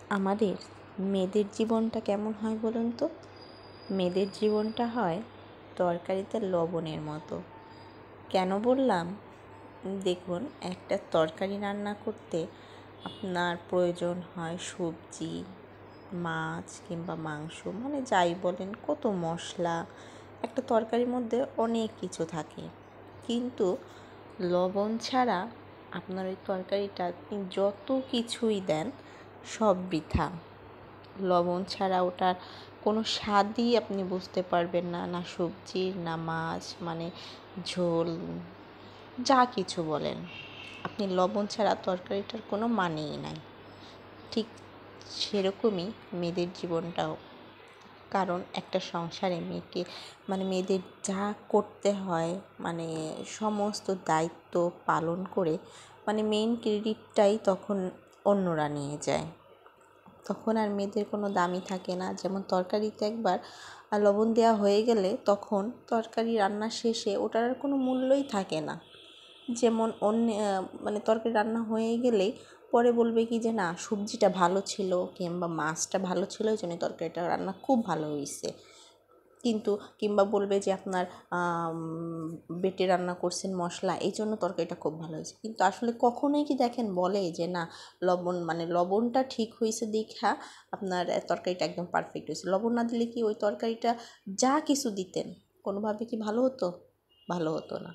আমাদের মেয়েদের জীবনটা কেমন হয় বলুন তো? মেয়েদের জীবনটা হয় তরকারিতে লবণের মতো। কেন বললাম? দেখুন, একটা তরকারি রান্না করতে আপনার প্রয়োজন হয় সবজি, মাছ কিংবা মাংস, মানে যাই বলেন, কত মশলা। একটা তরকারির মধ্যে অনেক কিছু থাকে, কিন্তু লবণ ছাড়া আপনার ওই তরকারিটা আপনি যত কিছুই দেন সব বৃথা। লবণ ছাড়া ওটার কোনো স্বাদই আপনি বুঝতে পারবেন না, না সবজির না মাছ, মানে ঝোল, যা কিছু বলেন, আপনি লবণ ছাড়া তরকারিটার কোনো মানেই নাই। ঠিক সেরকমই মেয়েদের জীবনটাও। কারণ একটা সংসারে মেয়েদের যা করতে হয়, মানে সমস্ত দায়িত্ব পালন করে, মানে মেইন ক্রেডিটটাই তখন অন্যরা নিয়ে যায়। তখন আর মেয়েদের কোনো দামই থাকে না। যেমন তরকারিতে একবার লবণ দেওয়া হয়ে গেলে তখন তরকারি রান্না শেষে ওটার আর কোনো মূল্যই থাকে না। যেমন মানে তরকারি রান্না হয়ে গেলেই পরে বলবে কি যে না, সবজিটা ভালো ছিল কিংবা মাছটা ভালো ছিল, এই জন্য তরকারিটা রান্না খুব ভালো হয়েছে। কিংবা বলবে যে আপনার বেটে রান্না করছেন মশলা, এই জন্য তরকারিটা খুব ভালো হয়েছে। কিন্তু আসলে কখনোই কি দেখেন বলে যে না, লবণটা ঠিক হয়েছে দেখা আপনার তরকারিটা একদম পারফেক্ট হয়েছে। লবণ না দিলে কি ওই তরকারিটা যা কিছু দিতেন কোনোভাবে কি ভালো হতো? ভালো হতো না।